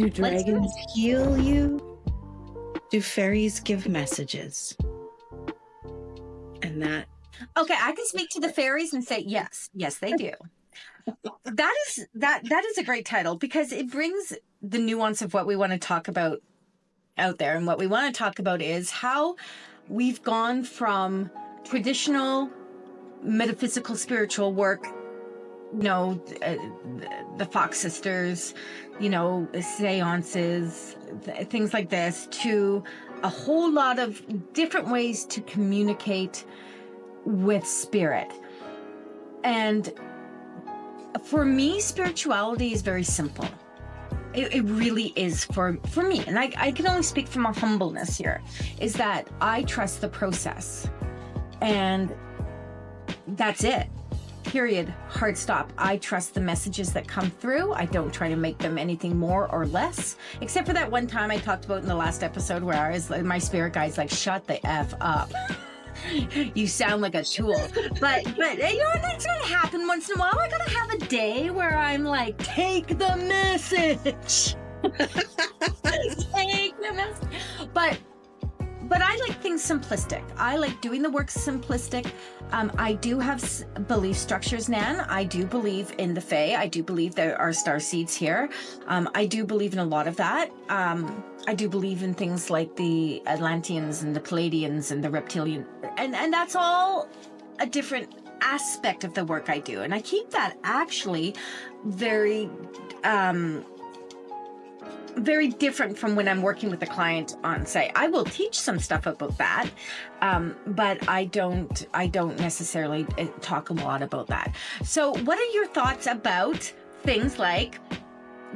Do dragons heal you? Do fairies give messages? And that... Okay, I can speak to the fairies and say yes, they do. That is a great title because it brings the nuance of what we want to talk about out there. And what we want to talk about is how we've gone from traditional metaphysical spiritual work, the Fox sisters, seances, things like this, to a whole lot of different ways to communicate with spirit. And for me, spirituality is very simple. It really is for me. And I can only speak from a humbleness here, is that I trust the process. And that's it. Period. Hard stop. I trust the messages that come through. I don't try to make them anything more or less, except for that one time I talked about in the last episode where I was like, my spirit guide's like, shut the F up. You sound like a tool. But that's gonna happen once in a while. I gotta have a day where I'm like, take the message. Take the message. But I like things simplistic. I like doing the work simplistic. I do have belief structures, Nan. I do believe in the Fae. I do believe there are star seeds here. I do believe in a lot of that. I do believe in things like the Atlanteans and the Palladians and the reptilian. And that's all a different aspect of the work I do. And I keep that actually very... very different from when I'm working with a client on site. I will teach some stuff about that, but I don't necessarily talk a lot about that. So what are your thoughts about things like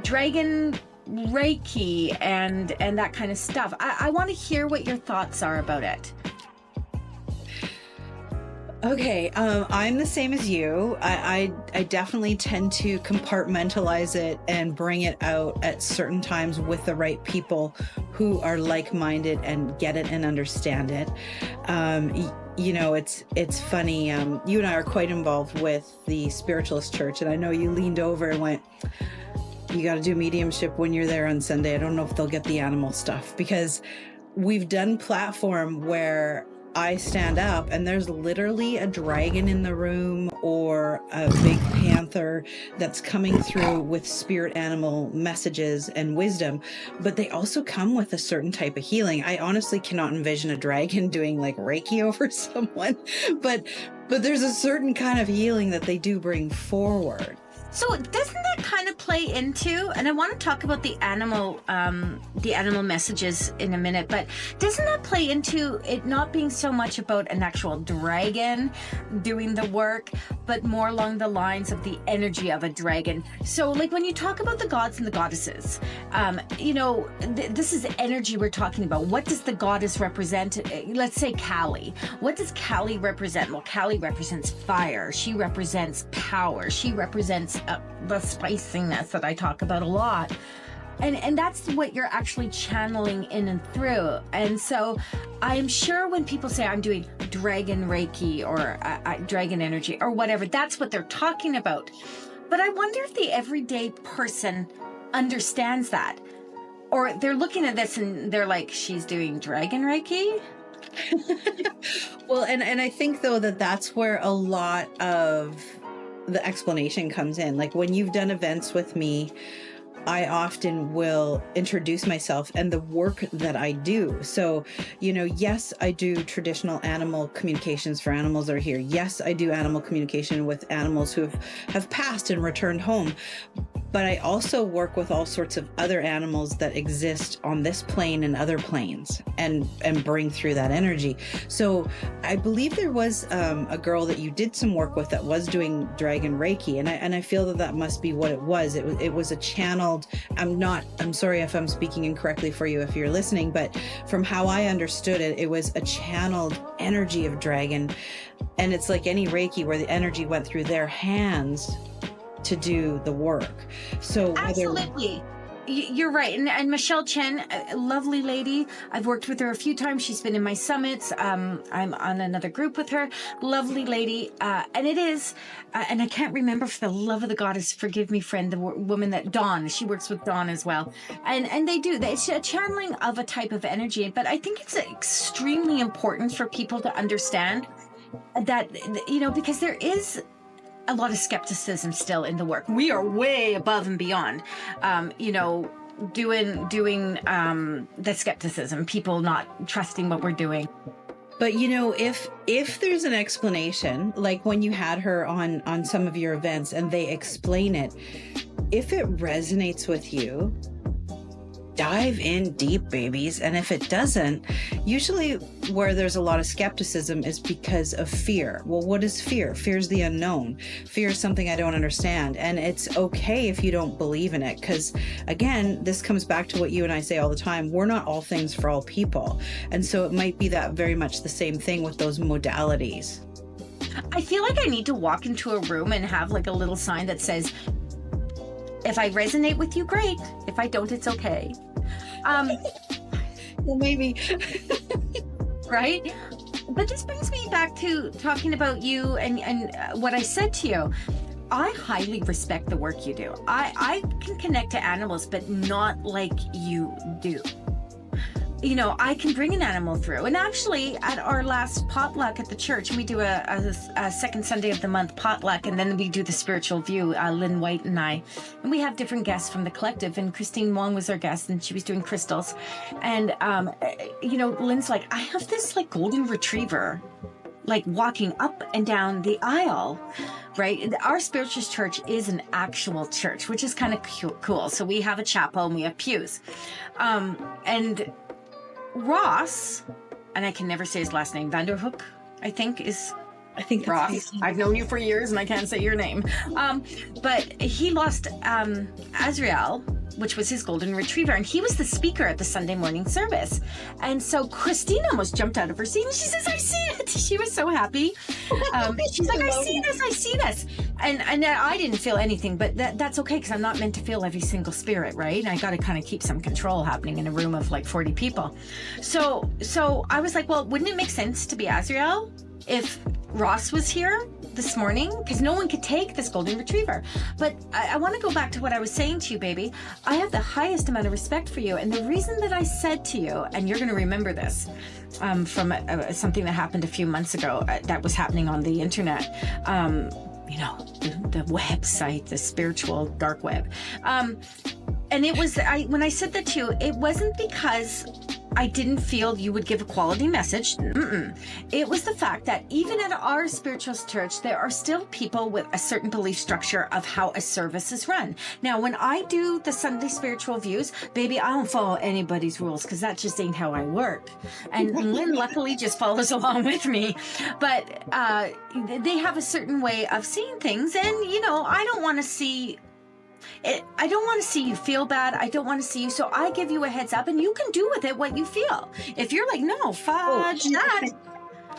dragon Reiki and that kind of stuff? I want to hear what your thoughts are about it. Okay, I'm the same as you. I definitely tend to compartmentalize it and bring it out at certain times with the right people who are like-minded and get it and understand it. It's funny. You and I are quite involved with the Spiritualist Church, and I know you leaned over and went, you got to do mediumship when you're there on Sunday. I don't know if they'll get the animal stuff, because we've done platform where I stand up and there's literally a dragon in the room or a big panther that's coming through with spirit animal messages and wisdom, but they also come with a certain type of healing. I honestly cannot envision a dragon doing like Reiki over someone, but there's a certain kind of healing that they do bring forward. So doesn't that kind of play into, and I want to talk about the animal messages in a minute, but doesn't that play into it not being so much about an actual dragon doing the work, but more along the lines of the energy of a dragon? So like when you talk about the gods and the goddesses, this is energy we're talking about. What does the goddess represent? Let's say Kali. What does Kali represent? Well, Kali represents fire. She represents power. She represents the spiciness that I talk about a lot. And that's what you're actually channeling in and through. And so I'm sure when people say I'm doing dragon Reiki or dragon energy or whatever, that's what they're talking about. But I wonder if the everyday person understands that. Or they're looking at this and they're like, she's doing dragon Reiki? Well, and I think though that's where a lot of the explanation comes in. Like when you've done events with me, I often will introduce myself and the work that I do. So, yes, I do traditional animal communications for animals that are here. Yes, I do animal communication with animals who have passed and returned home. But I also work with all sorts of other animals that exist on this plane and other planes and bring through that energy. So I believe there was a girl that you did some work with that was doing dragon Reiki. And I feel that must be what it was. It was a channeled, I'm sorry if I'm speaking incorrectly for you if you're listening, but from how I understood it, it was a channeled energy of dragon. And it's like any Reiki where the energy went through their hands to do the work. So absolutely. You're right. And Michelle Chen, a lovely lady. I've worked with her a few times. She's been in my summits. I'm on another group with her. Lovely lady. And it is, and I can't remember for the love of the goddess, forgive me, friend, the woman that Dawn, she works with Dawn as well. And they do. It's a channeling of a type of energy. But I think it's extremely important for people to understand that, because there is a lot of skepticism still in the work. We are way above and beyond, doing the skepticism, people not trusting what we're doing. But if there's an explanation, like when you had her on some of your events and they explain it, if it resonates with you, dive in deep, babies. And if it doesn't, usually where there's a lot of skepticism is because of fear. Well, what is fear? Fear is the unknown. Fear is something I don't understand. And it's okay if you don't believe in it. Because again, this comes back to what you and I say all the time. We're not all things for all people. And so it might be that very much the same thing with those modalities. I feel like I need to walk into a room and have like a little sign that says, if I resonate with you, great. If I don't, it's okay. Well, maybe. Right? But this brings me back to talking about you and what I said to you. I highly respect the work you do. I can connect to animals, but not like you do. I can bring an animal through. And actually, at our last potluck at the church, we do a second Sunday of the month potluck, and then we do the spiritual view, Lynn White and I. And we have different guests from the collective, and Christine Wong was our guest, and she was doing crystals. And, Lynn's like, I have this, like, golden retriever, like, walking up and down the aisle, right? Our spiritual church is an actual church, which is kind of cool. So we have a chapel, and we have pews. And Ross, and I can never say his last name, Vanderhoek, I think that's Ross. I've known you for years and I can't say your name. But he lost Azrael, which was his golden retriever, and he was the speaker at the Sunday morning service. And so Christine almost jumped out of her seat and she says, I see it. She was so happy. She's like, I see this. And I didn't feel anything, but that's okay, because I'm not meant to feel every single spirit, right? And I got to kind of keep some control happening in a room of like 40 people. So I was like, well, wouldn't it make sense to be Azrael if Ross was here this morning? Because no one could take this golden retriever. But I want to go back to what I was saying to you, baby. I have the highest amount of respect for you. And the reason that I said to you, and you're going to remember this from something that happened a few months ago that was happening on the internet, the website, the spiritual dark web. And it was, when I said that to you, it wasn't because I didn't feel you would give a quality message. It was the fact that even at our spiritual church, there are still people with a certain belief structure of how a service is run. Now, when I do the Sunday spiritual views, baby, I don't follow anybody's rules, because that just ain't how I work. And Lynn luckily just follows along with me. But they have a certain way of seeing things. And, I don't want to see I don't want to see you feel bad. I don't want to see you. So I give you a heads up, and you can do with it what you feel. If you're like, no, fudge that.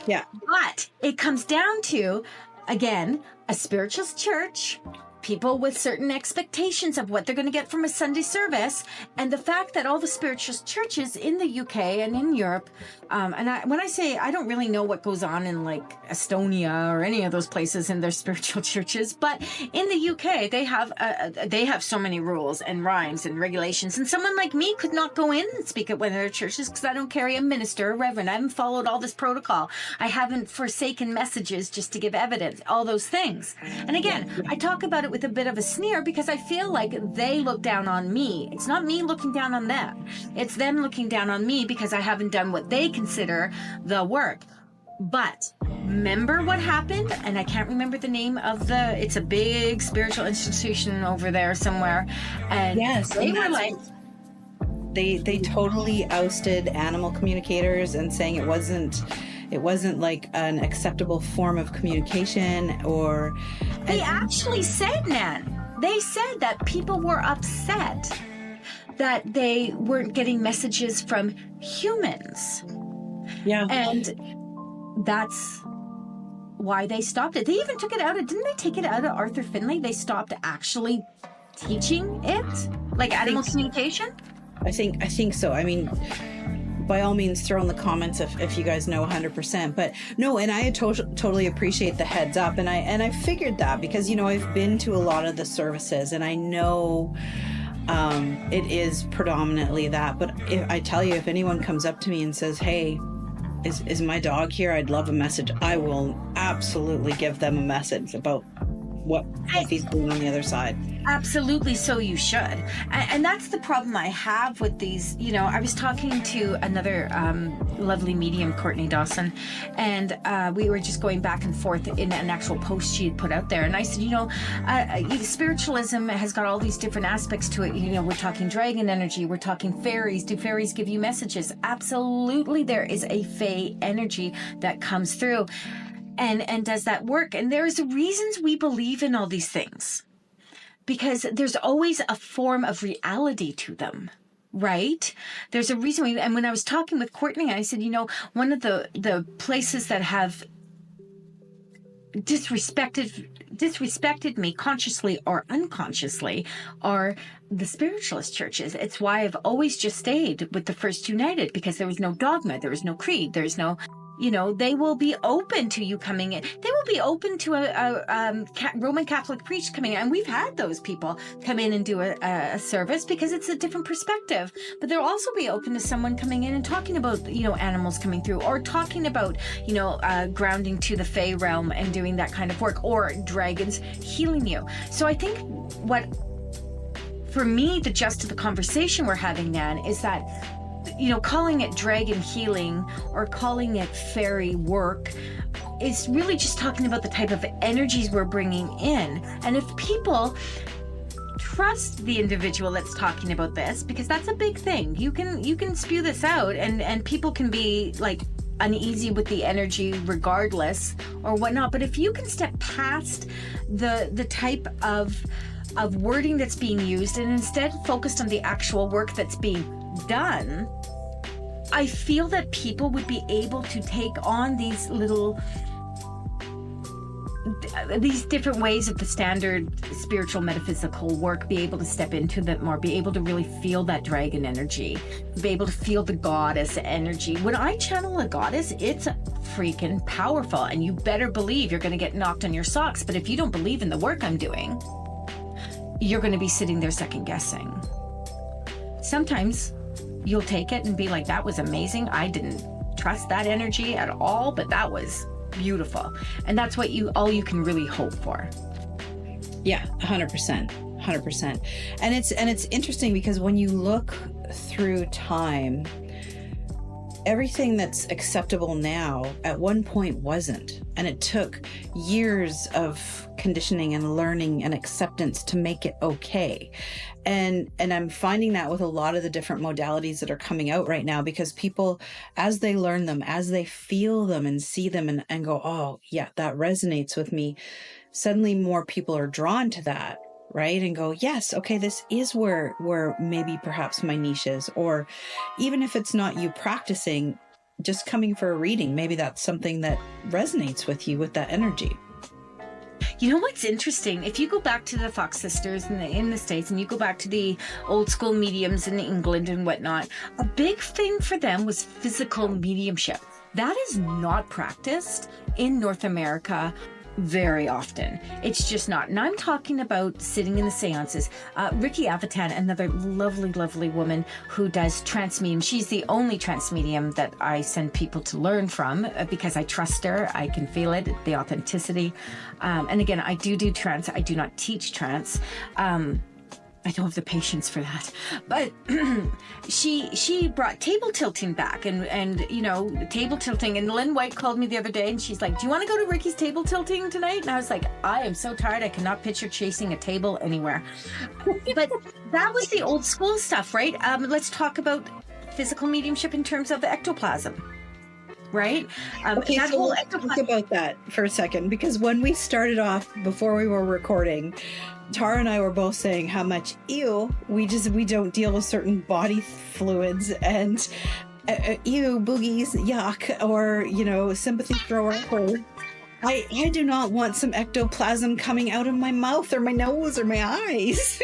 Yeah. But it comes down to, again, a spiritual church, people with certain expectations of what they're going to get from a Sunday service, and the fact that all the spiritual churches in the UK and in Europe, when I say I don't really know what goes on in like Estonia or any of those places in their spiritual churches, but in the UK they have so many rules and rhymes and regulations, and someone like me could not go in and speak at one of their churches because I don't carry a minister, a reverend. I haven't followed all this protocol. I haven't forsaken messages just to give evidence, all those things. And again, I talk about it with a bit of a sneer because I feel like they look down on me. It's not me looking down on them. It's them looking down on me because I haven't done what they consider the work. But remember what happened? And I can't remember the name of it's a big spiritual institution over there somewhere. And yes, they were like, they totally ousted animal communicators and saying it wasn't like an acceptable form of communication. They actually said, Nan, they said that people were upset that they weren't getting messages from humans. Yeah. And that's why they stopped it. They even took it out didn't they take it out of Arthur Finlay? They stopped actually teaching it, like animal communication? I think so. I mean, by all means, throw in the comments if you guys know 100%. But no, and I totally appreciate the heads up, and I figured that because I've been to a lot of the services, and I know it is predominantly that. But I tell you, if anyone comes up to me and says, "Hey, is my dog here? I'd love a message," I will absolutely give them a message about what he's doing on the other side. Absolutely, so you should. And that's the problem I have with these. I was talking to another lovely medium, Courtney Dawson, and we were just going back and forth in an actual post she had put out there. And I said, spiritualism has got all these different aspects to it. We're talking dragon energy, we're talking fairies. Do fairies give you messages? Absolutely, there is a fae energy that comes through. And does that work? And there's reasons we believe in all these things, because there's always a form of reality to them, right? There's a reason. And when I was talking with Courtney, I said, one of the places that have disrespected me consciously or unconsciously are the spiritualist churches. It's why I've always just stayed with the First United, because there was no dogma, there was no creed, there's no... they will be open to you coming in. They will be open to a Roman Catholic priest coming in. And we've had those people come in and do a service because it's a different perspective. But they'll also be open to someone coming in and talking about, animals coming through, or talking about, grounding to the Fae realm and doing that kind of work, or dragons healing you. So I think for me, the gist of the conversation we're having, Nan, is that calling it dragon healing or calling it fairy work is really just talking about the type of energies we're bringing in. And if people trust the individual that's talking about this, because that's a big thing, you can spew this out and people can be like uneasy with the energy regardless or whatnot. But if you can step past the type of wording that's being used and instead focused on the actual work that's being done, I feel that people would be able to take on these different ways of the standard spiritual metaphysical work, be able to step into that more, be able to really feel that dragon energy, be able to feel the goddess energy. When I channel a goddess, it's freaking powerful, and you better believe you're going to get knocked on your socks. But if you don't believe in the work I'm doing, you're going to be sitting there second guessing. Sometimes you'll take it and be like, that was amazing. I didn't trust that energy at all, but that was beautiful. And that's what all you can really hope for. Yeah, 100%. And it's interesting because when you look through time, everything that's acceptable now at one point wasn't. And it took years of conditioning and learning and acceptance to make it okay. And I'm finding that with a lot of the different modalities that are coming out right now, because people, as they learn them, as they feel them and see them and go, oh yeah, that resonates with me, suddenly more people are drawn to that, right? And go, yes, okay, this is where maybe perhaps my niche is. Or even if it's not you practicing, just coming for a reading, maybe that's something that resonates with you, with that energy. You know what's interesting? If you go back to the Fox sisters in the States, and you go back to the old school mediums in England and whatnot, a big thing for them was physical mediumship. That is not practiced in North America very often. It's just not. And I'm talking about sitting in the seances. Ricky Avatan, another lovely, lovely woman who does trance medium. She's the only trance medium that I send people to learn from because I trust her. I can feel it, the authenticity. And again, I do trance. I do not teach trance. I don't have the patience for that. But she brought table tilting back and table tilting. And Lynn White called me the other day and she's like, do you want to go to Ricky's table tilting tonight? And I was like, I am so tired. I cannot picture chasing a table anywhere. But that was the old school stuff, right? Let's talk about physical mediumship in terms of the ectoplasm. Right? Okay, so let's talk about that for a second, because when we started off, before we were recording, Tara and I were both saying how much we don't deal with certain body fluids and boogies, yuck, or sympathy thrower, or I do not want some ectoplasm coming out of my mouth or my nose or my eyes.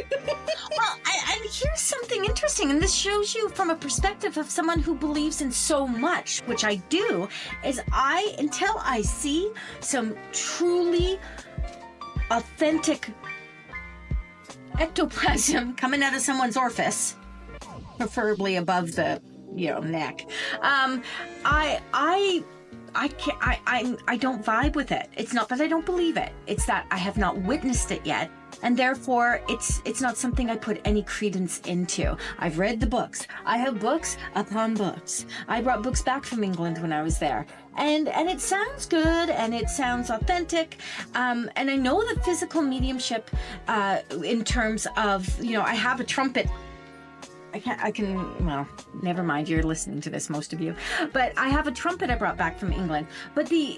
Well, and here's something interesting, and this shows you from a perspective of someone who believes in so much, which I do, is until I see some truly authentic ectoplasm coming out of someone's orifice, preferably above the neck, I don't vibe with it. It's not that I don't believe it. It's that I have not witnessed it yet. And therefore, it's not something I put any credence into. I've read the books. I have books upon books. I brought books back from England when I was there. And it sounds good and it sounds authentic. And I know that physical mediumship, in terms of, I have a trumpet. Well, never mind, you're listening to this, most of you. But I have a trumpet I brought back from England. But the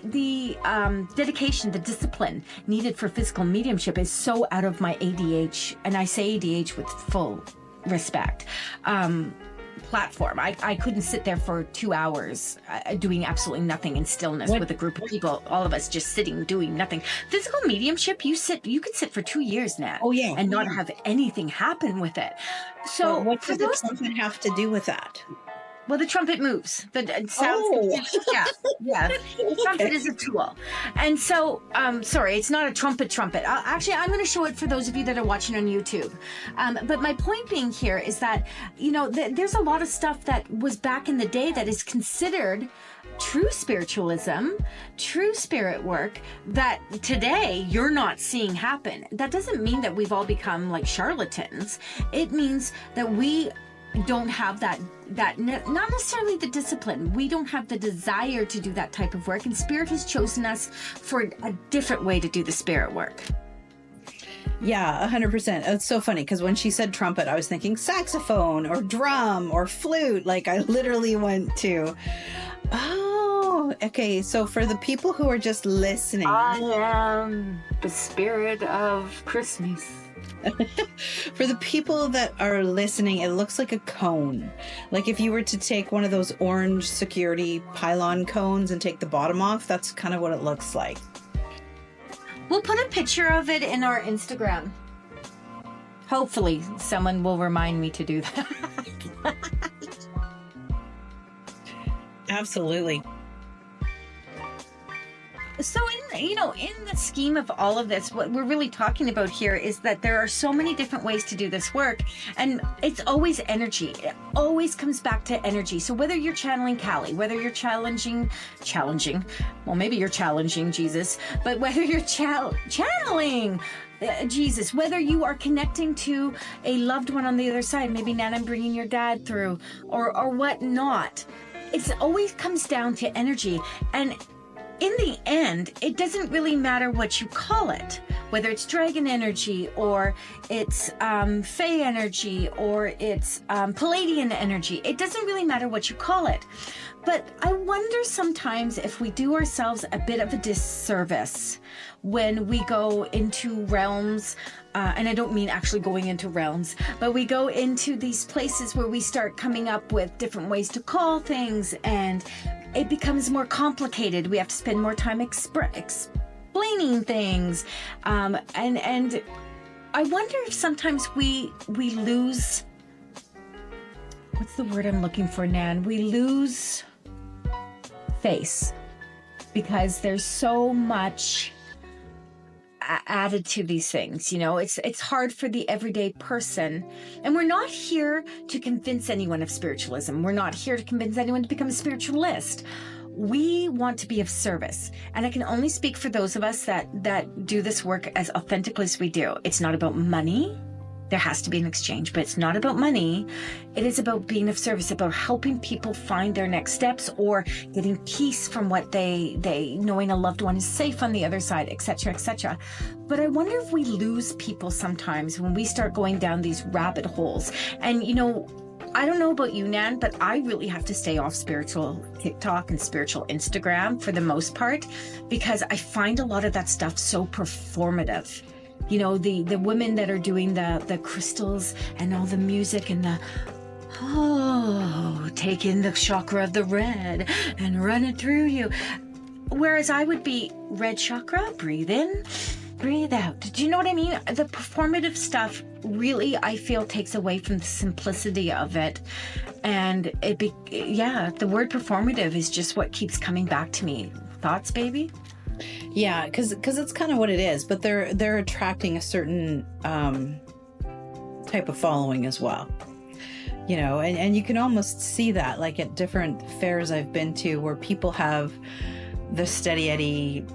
dedication, the discipline needed for physical mediumship is so out of my ADH, and I say ADH with full respect, platform. I couldn't sit there for 2 hours doing absolutely nothing in stillness with a group of people, all of us just sitting, doing nothing. Physical mediumship, you could sit for 2 years now. Oh, yeah. And not have anything happen with it. So what does the trumpet have to do with that? Well, the trumpet moves. The sounds. Yeah. The trumpet is a tool. And so, sorry, it's not a trumpet. Actually, I'm going to show it for those of you that are watching on YouTube. But my point being here is that, there's a lot of stuff that was back in the day that is considered true spiritualism, true spirit work, that today you're not seeing happen. That doesn't mean that we've all become like charlatans. It means that we don't have that not necessarily the discipline. We don't have the desire to do that type of work, and Spirit has chosen us for a different way to do the spirit work. Yeah, 100%. It's so funny because when she said trumpet, I was thinking saxophone or drum or flute. Like I literally went to, oh, okay. So for the people who are just listening, I am the spirit of Christmas. For the people that are listening, it looks like a cone. Like if you were to take one of those orange security pylon cones and take the bottom off, that's kind of what it looks like. We'll put a picture of it in our Instagram. Hopefully someone will remind me to do that. Absolutely. So in the scheme of all of this, what we're really talking about here is that there are so many different ways to do this work, and it's always energy. It always comes back to energy. So whether you're channeling Kali, whether you're challenging, well, maybe you're challenging Jesus, but whether you're channeling Jesus, whether you are connecting to a loved one on the other side, maybe Nan, I'm bringing your dad through, or whatnot, it always comes down to energy. And in the end, it doesn't really matter what you call it, whether it's dragon energy or it's Fey energy or it's Palladian energy. It doesn't really matter what you call it. But I wonder sometimes if we do ourselves a bit of a disservice when we go into realms, and I don't mean actually going into realms, but we go into these places where we start coming up with different ways to call things, and it becomes more complicated. We have to spend more time explaining things. And I wonder if sometimes we lose, what's the word I'm looking for, Nan? We lose face because there's so much added to these things. It's hard for the everyday person, and we're not here to convince anyone of spiritualism. We're not here to convince anyone to become a spiritualist. We want to be of service, and I can only speak for those of us that do this work as authentically as we do. It's not about money. There has to be an exchange, but it's not about money. It is about being of service, about helping people find their next steps or getting peace from what they knowing a loved one is safe on the other side, etc., etc. But I wonder if we lose people sometimes when we start going down these rabbit holes. And, I don't know about you, Nan, but I really have to stay off spiritual TikTok and spiritual Instagram for the most part, because I find a lot of that stuff so performative. The women that are doing the crystals and all the music and take in the chakra of the red and run it through you. Whereas I would be red chakra, breathe in, breathe out. Do you know what I mean? The performative stuff really, I feel, takes away from the simplicity of it. And the word performative is just what keeps coming back to me. Thoughts, baby? Yeah, because it's kind of what it is, but they're attracting a certain type of following as well. You know, and you can almost see that, like at different fairs I've been to, where people have the steady Eddie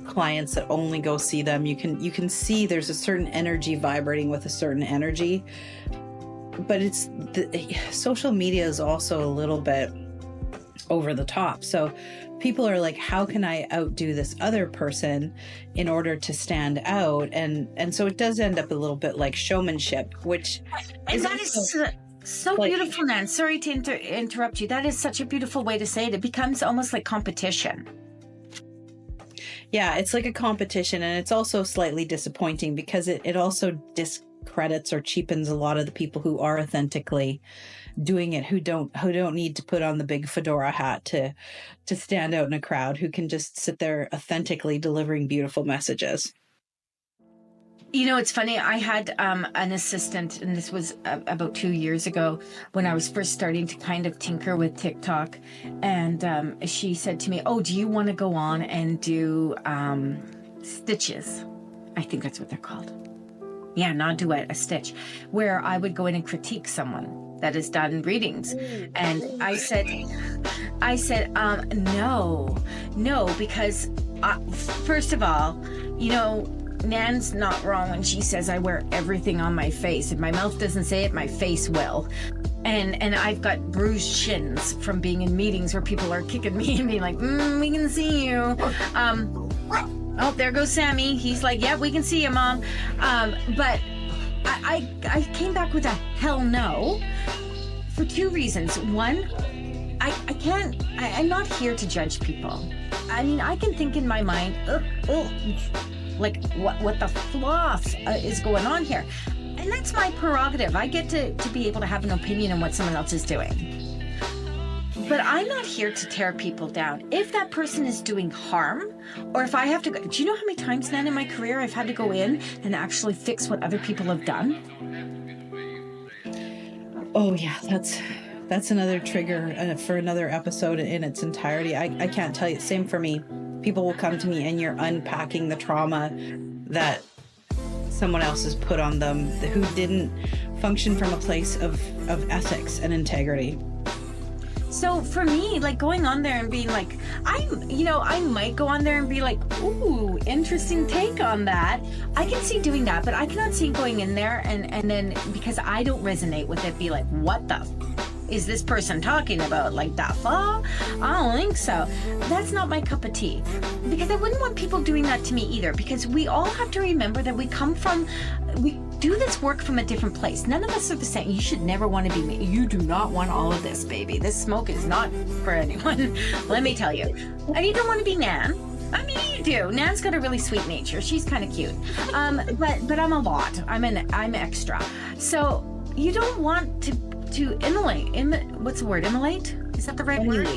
clients that only go see them. You can see there's a certain energy vibrating with a certain energy, but social media is also a little bit over the top. So people are like, how can I outdo this other person in order to stand out? And so it does end up a little bit like showmanship, which and that is so like, beautiful, Nan. Sorry to interrupt you. That is such a beautiful way to say it. It becomes almost like competition. Yeah, it's like a competition, and it's also slightly disappointing because it also discredits or cheapens a lot of the people who are authentically doing it, who don't need to put on the big fedora hat to stand out in a crowd, who can just sit there authentically delivering beautiful messages. You know, it's funny. I had an assistant, and this was about 2 years ago when I was first starting to kind of tinker with TikTok. And she said to me, oh, do you want to go on and do stitches? I think that's what they're called. Yeah, not duet, a stitch, where I would go in and critique someone that has done readings. And I said, no, because first of all, you know, Nan's not wrong when she says I wear everything on my face. If my mouth doesn't say it, my face will. And I've got bruised shins from being in meetings where people are kicking me and being like, we can see you. Oh, there goes Sammy. He's like, yeah, we can see you, Mom. But I came back with a hell no for 2 reasons. One, I'm not here to judge people. I mean, I can think in my mind, like what the floss is going on here. And that's my prerogative. I get to be able to have an opinion on what someone else is doing. But I'm not here to tear people down. If that person is doing harm, or if I have to go, do you know how many times, Nan, in my career I've had to go in and actually fix what other people have done? Oh yeah, that's another trigger for another episode in its entirety. I can't tell you. Same for me. People will come to me and you're unpacking the trauma that someone else has put on them, who didn't function from a place of ethics and integrity. So for me, like going on there and being like, I might go on there and be like, ooh, interesting take on that. I can see doing that, but I cannot see going in there and then, because I don't resonate with it, be like, what the is this person talking about? Like that far? I don't think so. That's not my cup of tea. Because I wouldn't want people doing that to me either, because we all have to remember that we do this work from a different place. None of us are the same. You should never want to be me. You do not want all of this, baby. This smoke is not for anyone. Let me tell you. And you don't want to be Nan. I mean, you do. Nan's got a really sweet nature. She's kind of cute. But I'm a lot. I'm extra. So you don't want to immolate. What's the word? Immolate? Is that the right word?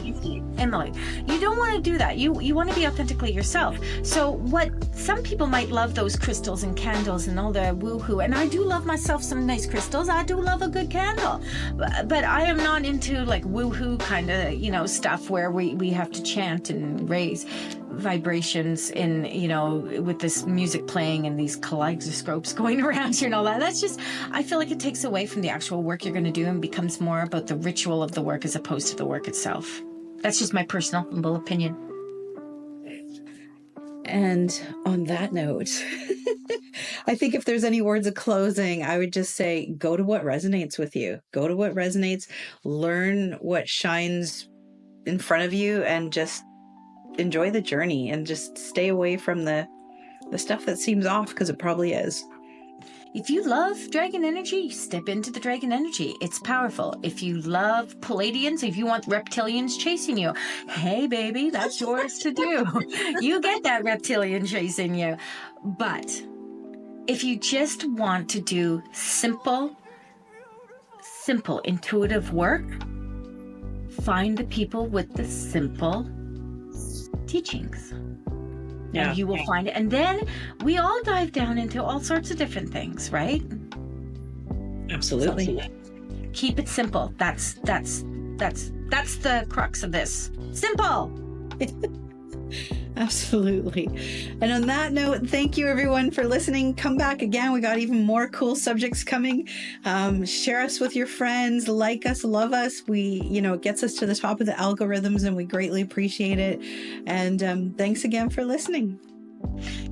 Immolate. You don't want to do that. You want to be authentically yourself. So what some people might love those crystals and candles and all the woohoo, and I do love myself some nice crystals. I do love a good candle, but I am not into like woohoo kind of stuff where we have to chant and raise vibrations in with this music playing and these kaleidoscopes going around here and all that. That's just, I feel like it takes away from the actual work you're going to do and becomes more about the ritual of the work as opposed to the work itself. That's just my personal humble opinion. And on that note, I think if there's any words of closing, I would just say, go to what resonates with you. Go to what resonates, learn what shines in front of you, and just enjoy the journey, and just stay away from the stuff that seems off, because it probably is. If you love dragon energy, step into the dragon energy. It's powerful. If you love Palladians, if you want reptilians chasing you, hey baby, that's yours to do. You get that reptilian chasing you. But if you just want to do simple, intuitive work, find the people with the simple, teachings. Yeah. And you will find it. And then we all dive down into all sorts of different things, right? Absolutely. Keep it simple. That's the crux of this. Simple. Absolutely. And on that note, thank you everyone for listening. Come back again. We got even more cool subjects coming. Share us with your friends, like us, love us. It gets us to the top of the algorithms and we greatly appreciate it. And thanks again for listening.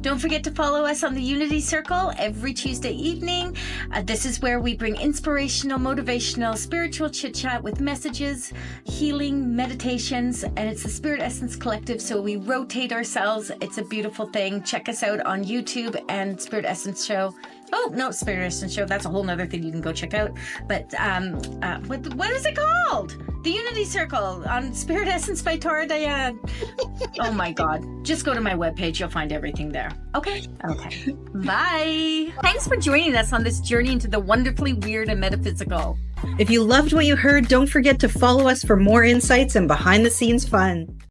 Don't forget to follow us on the Unity Circle every Tuesday evening. This is where we bring inspirational, motivational, spiritual chit-chat with messages, healing, meditations, and it's the Spirit Essence Collective, so we rotate ourselves. It's a beautiful thing. Check us out on YouTube and Spirit Essence Show. Oh, no, Spirit Essence Show. That's a whole nother thing you can go check out. But what is it called? The Unity Circle on Spirit Essence by Diane. Oh my God. Just go to my webpage. You'll find everything there. Okay. Bye. Thanks for joining us on this journey into the wonderfully weird and metaphysical. If you loved what you heard, don't forget to follow us for more insights and behind the scenes fun.